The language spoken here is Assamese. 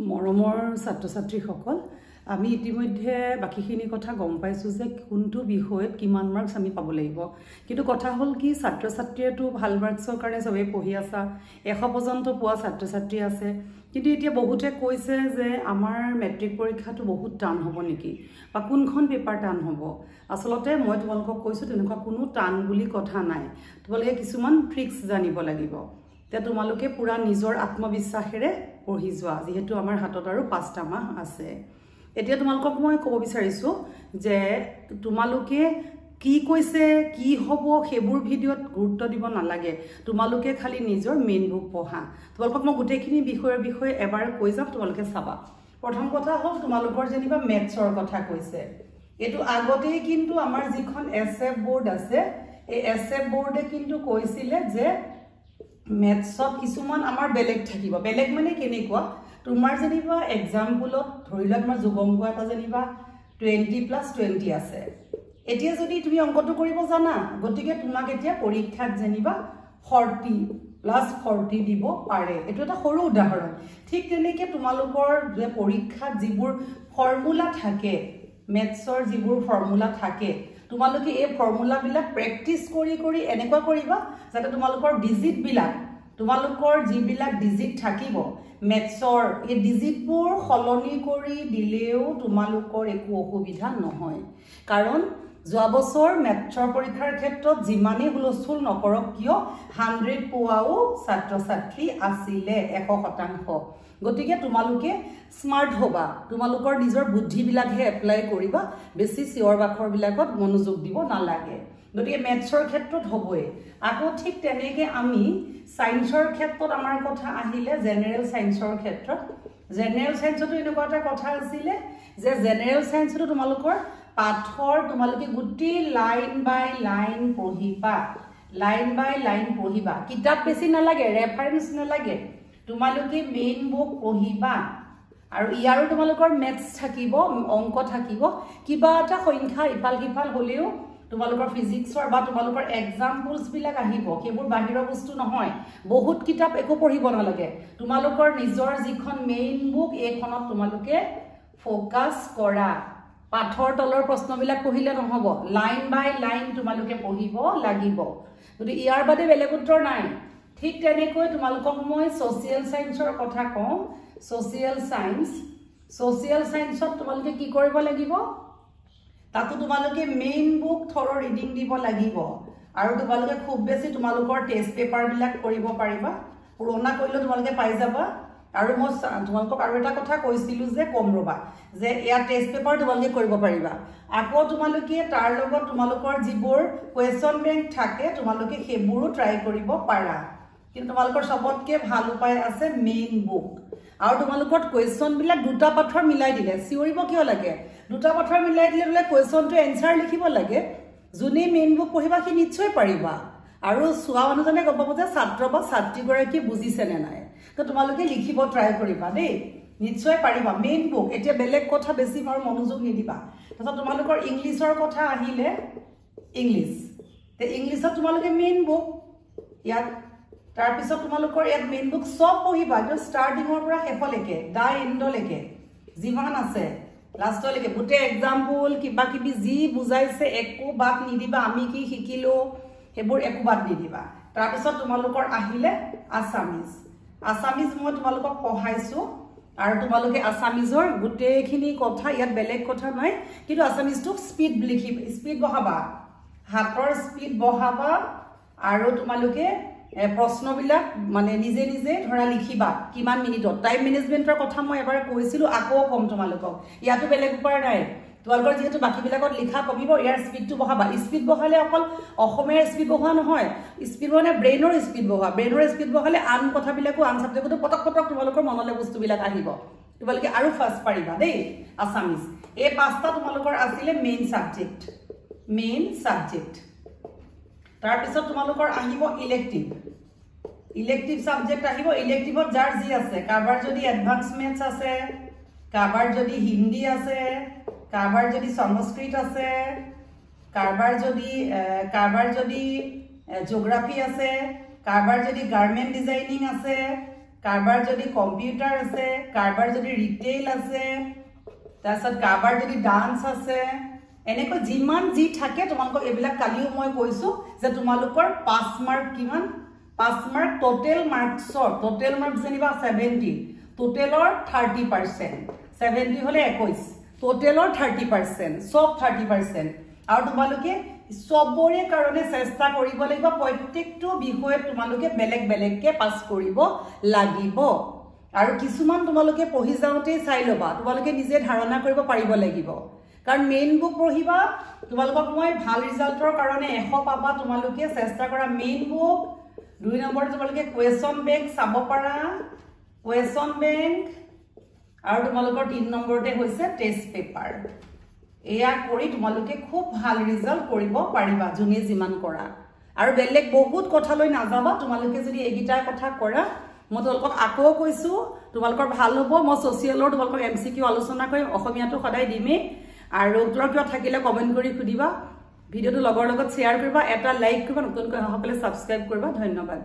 মৰমৰ ছাত্ৰ-ছাত্ৰীসকল আমি ইতিমধ্যে বাকিখিনি কথা গম পাইছো যে কোনটো বিষয়ত কিমান মাৰ্কস আমি পাব লাগিব কিন্তু কথা হল কি ছাত্ৰ-ছাত্ৰীয়েটো ভাল মাৰ্কসৰ কাৰণে সবে পঢ়ি আছে 100 পৰ্যন্ত পোৱা ছাত্ৰ-ছাত্ৰী আছে কিন্তু এতিয়া বহুতে কৈছে যে আমাৰ মেট্ৰিক পৰীক্ষাটো বহুত টান হ'ব নেকি বা কোনখন পেপাৰ টান হ'ব আসলতে মই তোমালোকক কৈছো তেনেকুৱা কোনো টান বুলি কথা নাই তোমালোকে কিছুমান ট্ৰিক্স জানিব লাগিব তে তোমালোকে পুৰা নিজৰ আত্মবিশ্বাসেৰে পঢ়ি যোৱা যেহেতু আমাৰ হাতত আৰু 5টা মাহ আছে এতিয়া তোমালোকক মই ক'ব বিচাৰিছো যে তোমালোকে কি কৈছে কি হ'ব হেবুৰ ভিডিওত গুৰুত্ব দিব নালাগে তোমালোকে খালি নিজৰ মেইন বুক পঢ়া তোমালোকক মই গুটেখিনি বিষয়ে এবাৰ কৈ যাম তোমালোকে চাবা প্ৰথম কথা হ'ল তোমালোকৰ যেনিবা মেথছৰ কথা কৈছে এটো আগতেই কিন্তু আমাৰ যিখন এসএফ বোৰ্ড আছে এই এসএফ বোৰ্ডে কিন্তু কৈছিলে যে মেথছত কিছুমান আমাৰ বেলেগ থাকিব বেলেগ মানে কেনেকুৱা তোমাৰ যেনিবা এক্সাম্পলত ধৰিলা তোমাৰ যোগংক এটা যেনিবা 20+20 আছে এতিয়া যদি তুমি অংকটো কৰিব জানা গতিকে তোমাক এতিয়া পৰীক্ষাত যেনিবা 40+40 দিব পাৰে এটো এটা সৰু উদাহৰণ ঠিক তেনেকৈ তোমালোকৰ যে পৰীক্ষাত যিবোৰ ফৰ্মুলা থাকে মেথছৰ যিবোৰ ফৰ্মুলা থাকে তোমালোকে এই ফৰ্মুলা বিলাক প্ৰেক্টিস কৰি এনেকুৱা কৰিবা যাতে তোমালোকৰ ডিজিট বিলাক তোমালোকৰ যিবিলাক ডিজিট থাকিব মেথছৰ এই ডিজিটবোৰ সলনি কৰি দিলেও তোমালোকৰ একো অসুবিধা নহয় কাৰণ যোৱা বছৰ মেথছৰ পৰীক্ষাৰ ক্ষেত্ৰত যিমানে হুলস্থুল নকৰক কিয় 100 পোৱাও ছাত্ৰ-ছাত্ৰী আছিলে 100% গতিকে তোমালোকে স্মাৰ্ট হবা তোমালোকৰ নিজৰ বুদ্ধি বিলাকহে এপ্লাই কৰিবা বেছি চিঞৰ বাখৰ বিলাকত মনোযোগ দিব নালাগে গতিকে মেথছৰ ক্ষেত্ৰত হ'বই আকৌ ঠিক তেনেকৈ আমি সায়েন্সৰ ক্ষেত্ৰত আমাৰ কথা আহিলে জেনাৰেল সায়েন্সৰ ক্ষেত্ৰত জেনাৰেল সায়েন্সটো এনেকুৱা এটা কথা আছিল যে জেনাৰেল সায়েন্সটো তোমালোকৰ পাঠৰ তোমালোকে গুটি লাইন বাই লাইন পঢ়িবা লাইন বাই লাইন পঢ়িবা কিতাপ বেছি নালাগে ৰেফাৰেন্স নালাগে তোমালোকে মেইন বুক পঢ়িবা আৰু ইয়াৰো তোমালোকৰ মেথছ থাকিব অংক থাকিব কিবা এটা সংখ্যা ইফাল সিফাল হলেও তোমালোকৰ ফিজিক্সৰ বা তোমালোকৰ এক্সাম্পলছ বিলাক আহিব কেৱল বাহিৰৰ বস্তু নহয় বহুত কিতাপ একো পঢ়িব নালাগে তোমালোকৰ নিজৰ যিখন মেইন বুক এইখনত তোমালোকে ফোকাস কৰা পাঠৰ তলৰ প্ৰশ্নবিলাক পঢ়িলে নহব লাইন বাই লাইন তোমালোকে পঢ়িব লাগিব যদি ইয়াৰ বাদে বেলেগ উত্তৰ নাই ঠিক তেনেকৈ তোমালোকক মই সোশিয়েল সায়েন্সৰ কথা কওঁ সোশিয়েল সায়েন্সত তোমালোকে কি কৰিব লাগিব তাতো তোমালোকে মেইন বুক থৰ ৰিডিং দিব লাগিব আৰু তোমালোকে খুব বেছি তোমালোকৰ টেষ্ট পেপাৰ বিলাক কৰিব পাৰিবা পুৰণা কৰিলে তোমালোকে পাই যাবা আৰু মই তোমালোকক আৰু এটা কথা কৈছিলো যে কম ৰবা যে ইয়া টেষ্ট পেপাৰ তোমালোকে কৰিব পাৰিবা আকৌ তোমালোকে তাৰ লগত তোমালোকৰ যিবোৰ কোৱেশ্চন বেংক থাকে তোমালোকে হেবোৰো ট্ৰাই কৰিব পাৰা কিন্তু তোমালোকৰ সবতকে ভাল উপায় আছে মেইন বুক আৰু তোমালোকৰ কোৱেশ্চন বিলাক দুটা পাঠৰ মিলাই দিলে চিঞৰিব কিয় লাগে দুটা পাঠৰ মিলাই দিলে কোৱেশ্চনটো এনসাৰ লিখিব লাগে জুনি মেইন বুক পঢ়িবা কি নিশ্চয় পাৰিবা আৰু সুৱা অনুজনে গম পাব যে ছাত্ৰ বা ছাত্ৰী গৰাকী বুজিছে নে নাই তো তোমালোকে লিখিব ট্ৰাই কৰিবা দেই নিশ্চয় পাৰিবা মেইন বুক এতিয়া বেলেগ কথা বেছি মাৰ মনোযোগ নিদিবা তাৰছত তোমালোকৰ ইংলিছৰ কথা আহিলে ইংলিছ তে ইংলিছত তোমালোকে মেইন বুক ইয়াত তাৰ পিছত তোমালোকৰ ইয়াত মেইন বুক সব পঢ়িবা তো ষ্টাৰ্টিংৰ পৰা শেষলৈকে দা এণ্ডলৈকে যিমান আছে লাষ্টলৈকে বুটে এক্সাম্পল কিবা কিবি যি বুজাইছে একো বাদ নিদিবা আমি কি শিকিলো হেবোৰ একো বাদ নিদিবা তাৰ পিছত তোমালোকৰ আহিলে আসামিজ মই তোমালোকক পঢ়াইছো আৰু তোমালোকে আসামিজৰ গুটেখিনি কথা ইয়াত বেলেগ কথা নাই কিন্তু আসামিজটো স্পিড লিখিবা স্পিড বহাবা হাতৰ স্পিড বহাবা আৰু তোমালোকে প্ৰশ্নবিলাক মানে নিজে নিজে ধৰা লিখিবা কিমান মিনিটত টাইম মেনেজমেন্টৰ কথা মই এবাৰ কৈছিলো আকৌ কম তোমালোকক ইয়াতো বেলেগ উপায় নাই তোমালোকৰ যেহেতু বাকিবিলাকত লিখা কমিব ইয়াৰ স্পিডটো বহাবা স্পিড বহালে অকল অসমীয়াৰ স্পিড বহা নহয় স্পিড মানে ব্ৰেইনৰ স্পিড বহালে আন কথাবিলাকো আন সাবজেক্টটো পটক তোমালোকৰ মনলৈ বস্তুবিলাক আহিব তোমালোকে আৰু ফাষ্ট পাৰিবা দেই আসামিজ এই পাঁচটা তোমালোকৰ আছিল মেইন সাবজেক্ট তাৰ পিছত তোমালোকৰ আহিব ইলেক্টিভ সাবজেক্ট আহিব ইলেক্টিভত যাৰ যি আছে কাবাৰ যদি এডভান্স মেথছ আছে কাবাৰ যদি হিন্দী আছে কাবাৰ যদি সংস্কৃত আছে কাবাৰ যদি জিওগ্ৰাফি আছে কাবাৰ যদি গাৰ্মেন্ট ডিজাইনিং আছে কাৰবাৰ যদি কম্পিউটাৰ আছে, কাৰবাৰ যদি ৰিটেইল আছে, তাৰপিছত কাৰবাৰ যদি ডান্স আছে, এনেকৈ যিমান যি থাকে তোমালোকক এইবিলাক কালিও মই কৈছোঁ যে তোমালোকৰ 5 মাৰ্ক কিমান 5 মাৰ্ক টোটেল মাৰ্কছৰ টোটেল মাৰ্ক যেনিবা 70 টোটেলৰ 30% 70 হলে 21 টোটেলৰ 30% সব 30% আৰু তোমালোকে সবৰে কাৰণে চেষ্টা কৰিব লাগিব প্ৰত্যেকটো বিষয়ত তোমালোকে বেলেগ বেলেগকে পাস কৰিব লাগিব আৰু কিছুমান তোমালোকে পঢ়ি যাওঁতে চাই লবা তোমালোকে নিজে ধাৰণা কৰিব পাৰিব লাগিব কাৰণ মেইন বুক পঢ়িবা তোমালোকক মই ভাল ৰিজাল্টৰ কাৰণে 100 পাবা তোমালোকে চেষ্টা কৰা মেইন বুক 2 নম্বৰ তোমালোকে কোৱেশ্চন বেংক চাব পাৰা কোৱেশ্চন বেংক আৰু তোমালোকৰ 3 নম্বৰতে হৈছে টেষ্ট পেপাৰ এয়া কৰি তোমালোকে খুব ভাল ৰিজাল্ট কৰিব পাৰিবা জুনে যিমান কৰা আৰু বেলেগ বহুত কথা লৈ নাযাবা তোমালোকে যদি এইগিটা কথা কৰা মই তোমালোকক আকৌ কৈছো তোমালোকৰ ভাল হ'ব মই সোশিয়ালৰ তোমালোকৰ এমসিকিউ আলোচনা কৰিম অসমীয়াটো সদায় দিমে আৰু তোমালোকৰ কিবা থাকিলে কমেন্ট কৰি খুদিবা ভিডিওটো লগৰ লগত শেয়াৰ কৰিবা এটা লাইক কৰিবা নতুনকৈ সকলে সাবস্ক্ৰাইব কৰিবা ধন্যবাদ